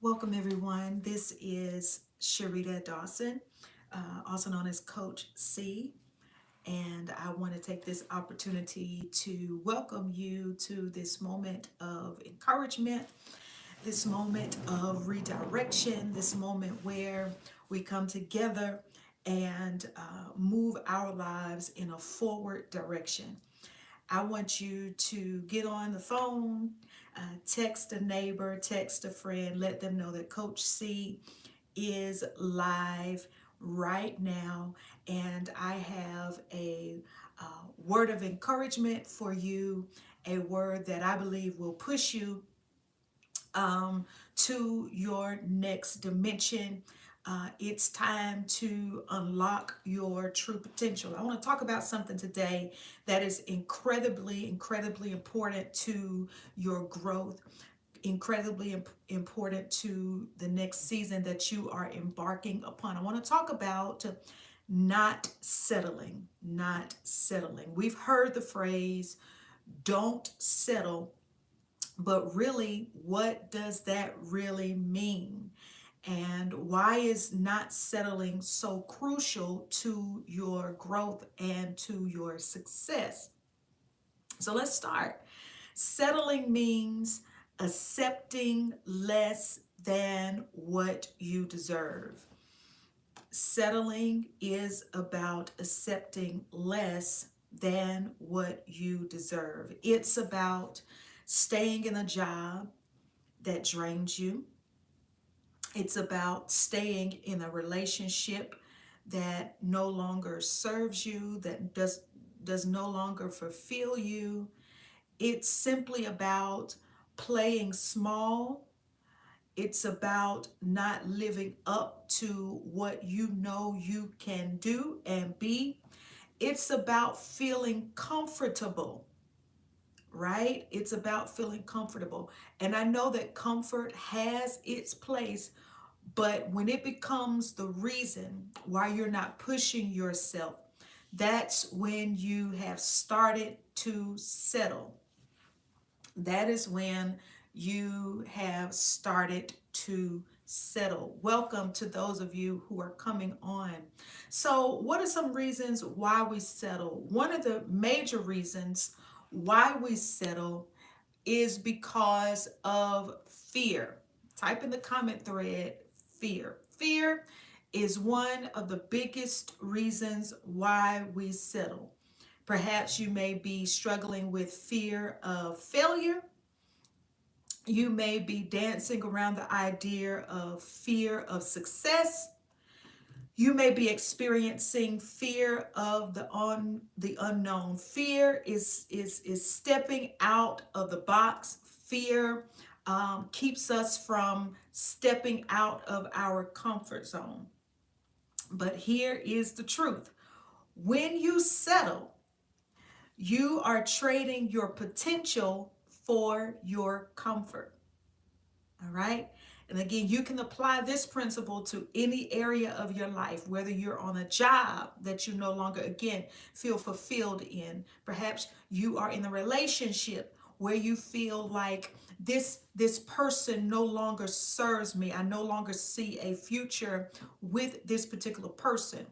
Welcome, everyone. This is ChauritaDawson, also known as Coach C. And I want to take this opportunity to welcome you to this moment of encouragement, this moment of redirection, this moment where we come together and move our lives in a forward direction. I want you to get on the phone, text a neighbor, text a friend, let them know that Coach C is live right now, and I have a word of encouragement for you, a word that I believe will push you to your next dimension. It's time to unlock your true potential. I want to talk about something today that is incredibly important to your growth, incredibly important to the next season that you are embarking upon. I want to talk about not settling, not settling. We've heard the phrase, don't settle, but really, what does that really mean? And why is not settling so crucial to your growth and to your success? So let's start. Settling means accepting less than what you deserve. Settling is about accepting less than what you deserve. It's about staying in a job that drains you. It's about staying in a relationship that no longer serves you, that does no longer fulfill you. It's simply about playing small. It's about not living up to what you know you can do and be. It's about feeling comfortable, right? It's about feeling comfortable. And I know that comfort has its place, but when it becomes the reason why you're not pushing yourself, that's when you have started to settle. That is when you have started to settle. Welcome to those of you who are coming on. So, what are some reasons why we settle? One of the major reasons why we settle is because of fear. Type in the comment thread fear. Fear is one of the biggest reasons why we settle. Perhaps you may be struggling with fear of failure. You may be dancing around the idea of fear of success. You may be experiencing fear of the unknown. Fear is stepping out of the box. Fear keeps us from stepping out of our comfort zone. But here is the truth. When you settle, you are trading your potential for your comfort. All right. And again, you can apply this principle to any area of your life, whether you're on a job that you no longer, again, feel fulfilled in. Perhaps you are in a relationship where you feel like this person no longer serves me. I no longer see a future with this particular person.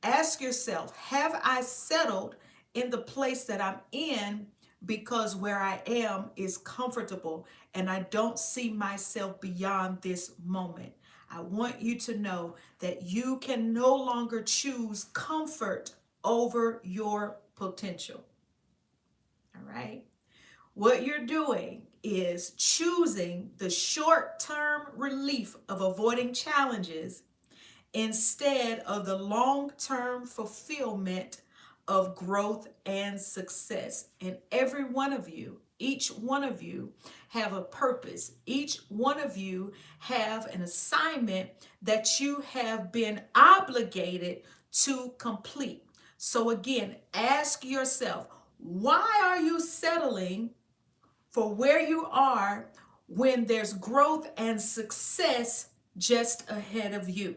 Ask yourself, have I settled in the place that I'm in because where I am is comfortable and I don't see myself beyond this moment? I want you to know that you can no longer choose comfort over your potential. All right? What you're doing is choosing the short term relief of avoiding challenges instead of the long term fulfillment of growth and success. And every one of you, each one of you have a purpose. Each one of you have an assignment that you have been obligated to complete. So again, ask yourself, why are you settling for where you are when there's growth and success just ahead of you?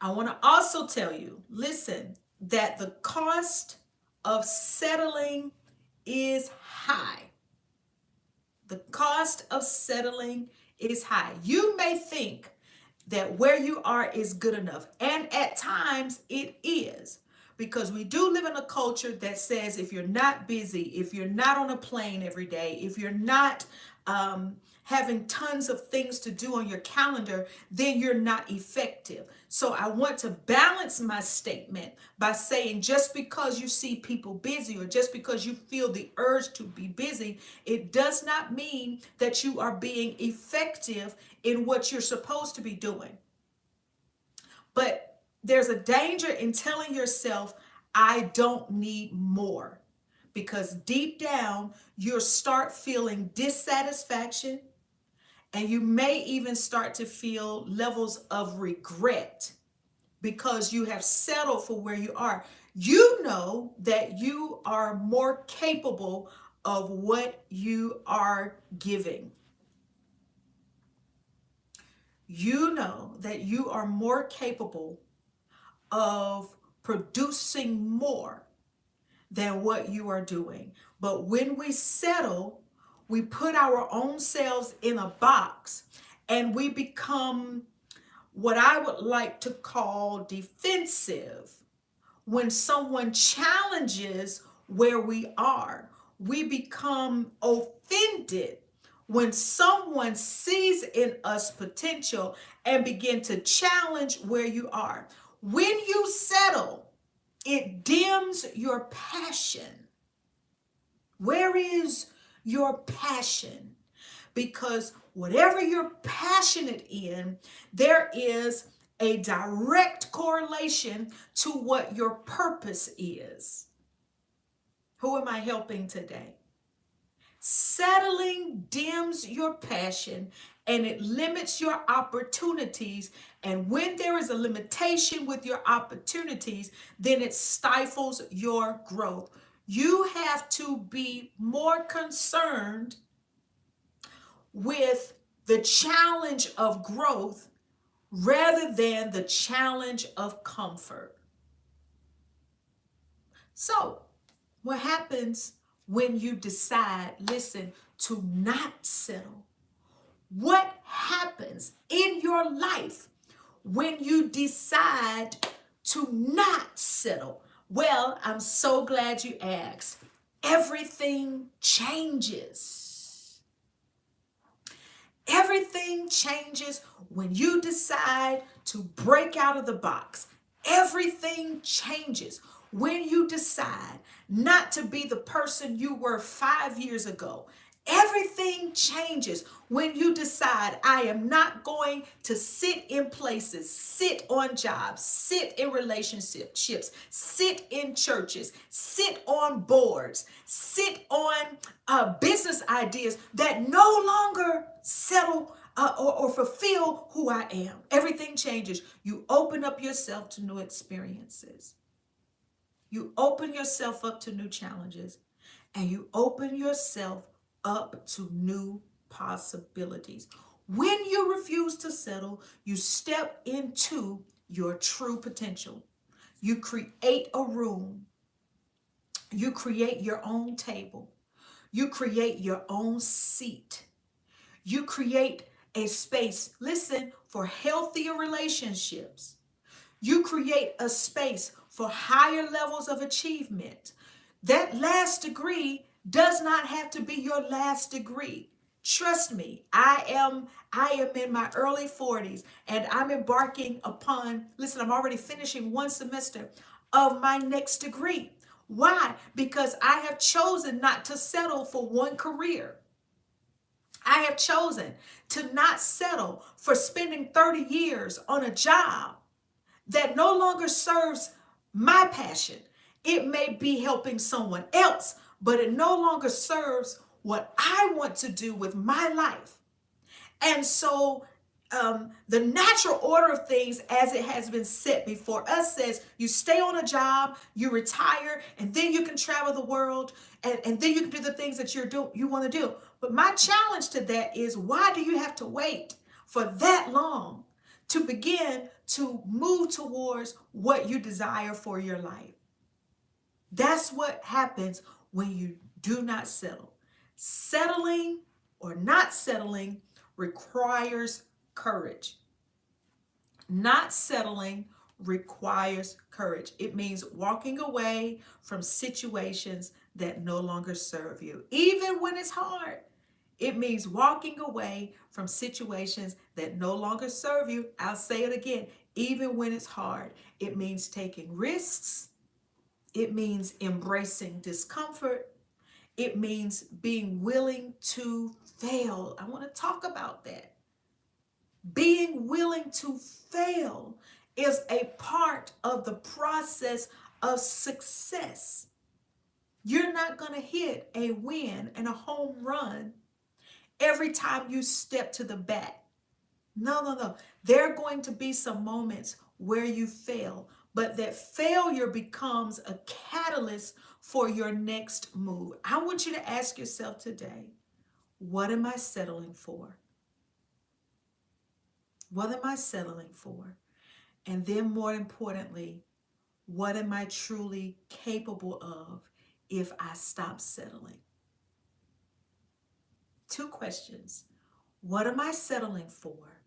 I want to also tell you, listen, that the cost of settling is high. The cost of settling is high. You may think that where you are is good enough, and at times it is. Because we do live in a culture that says if you're not busy, if you're not on a plane every day, if you're not having tons of things to do on your calendar, then you're not effective. So I want to balance my statement by saying just because you see people busy or just because you feel the urge to be busy, it does not mean that you are being effective in what you're supposed to be doing. But there's a danger in telling yourself, I don't need more. Because deep down, you'll start feeling dissatisfaction, and you may even start to feel levels of regret because you have settled for where you are. You know that you are more capable of what you are giving. You know that you are more capable of producing more than what you are doing. But when we settle, we put our own selves in a box and we become what I would like to call defensive. When someone challenges where we are, we become offended when someone sees in us potential and begin to challenge where you are. When you settle, it dims your passion. Where is your passion? Because whatever you're passionate in, there is a direct correlation to what your purpose is. Who am I helping today? Settling dims your passion and it limits your opportunities. And when there is a limitation with your opportunities, then it stifles your growth. You have to be more concerned with the challenge of growth rather than the challenge of comfort. So, what happens when you decide, listen, to not settle? What happens in your life when you decide to not settle? Well, I'm so glad you asked. Everything changes. Everything changes when you decide to break out of the box. Everything changes when you decide not to be the person you were 5 years ago. Everything changes when you decide, I am not going to sit in places, sit on jobs, sit in relationships, sit in churches, sit on boards, sit on business ideas that no longer settle or fulfill who I am. Everything changes. You open up yourself to new experiences. You open yourself up to new challenges, and you open yourself up to new possibilities. When you refuse to settle, you step into your true potential. You create a room. You create your own table. You create your own seat. You create a space, listen, for healthier relationships. You create a space for higher levels of achievement. That last degree does not have to be your last degree. Trust me, I am in my early 40s and I'm embarking upon, listen, I'm already finishing one semester of my next degree. Why? Because I have chosen not to settle for one career. I have chosen to not settle for spending 30 years on a job that no longer serves my passion. It may be helping someone else, but it no longer serves what I want to do with my life. And so the natural order of things as it has been set before us says you stay on a job, you retire, and then you can travel the world, and then you can do the things that you want to do. But my challenge to that is, why do you have to wait for that long to begin to move towards what you desire for your life? That's what happens when you do not settle. Settling or not settling requires courage. Not settling requires courage. It means walking away from situations that no longer serve you, even when it's hard. It means walking away from situations that no longer serve you. I'll say it again, even when it's hard. It means taking risks. It means embracing discomfort. It means being willing to fail. I want to talk about that. Being willing to fail is a part of the process of success. You're not going to hit a win and a home run every time you step to the bat. No, no, no. There are going to be some moments where you fail, but that failure becomes a catalyst for your next move. I want you to ask yourself today, what am I settling for? What am I settling for? And then, more importantly, what am I truly capable of if I stop settling? Two questions. What am I settling for?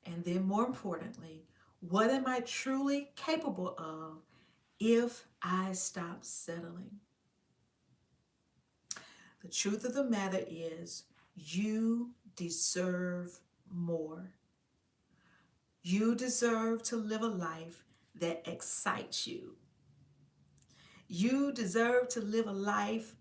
And then, more importantly, what am I truly capable of if I stop settling? The truth of the matter is, you deserve more. You deserve to live a life that excites you. You deserve to live a life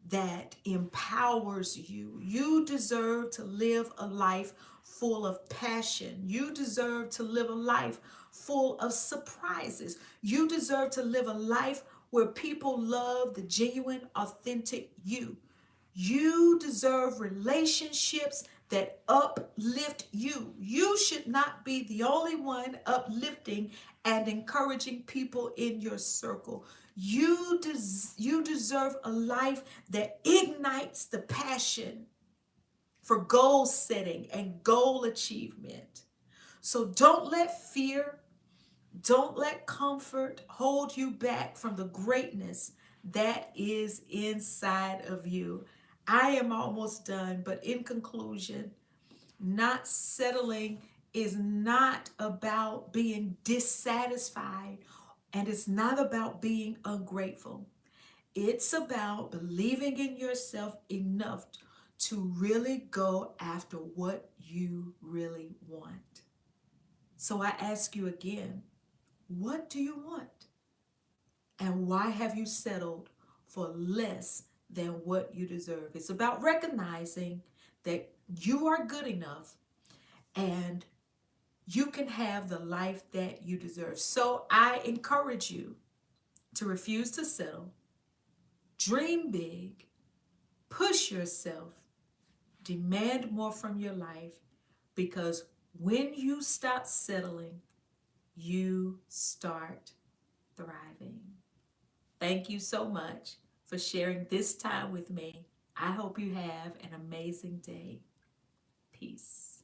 that empowers you. You deserve to live a life full of passion. You deserve to live a life full of surprises. You deserve to live a life where people love the genuine, authentic you. You deserve relationships that uplift you. You should not be the only one uplifting and encouraging people in your circle. You deserve a life that ignites the passion for goal setting and goal achievement. So don't let fear, don't let comfort hold you back from the greatness that is inside of you. I am almost done, but in conclusion, not settling is not about being dissatisfied, and it's not about being ungrateful. It's about believing in yourself enough to really go after what you really want. So I ask you again, what do you want? And why have you settled for less than what you deserve? It's about recognizing that you are good enough and you can have the life that you deserve. So I encourage you to refuse to settle, dream big, push yourself, demand more from your life, because when you stop settling, you start thriving. Thank you so much for sharing this time with me. I hope you have an amazing day. Peace.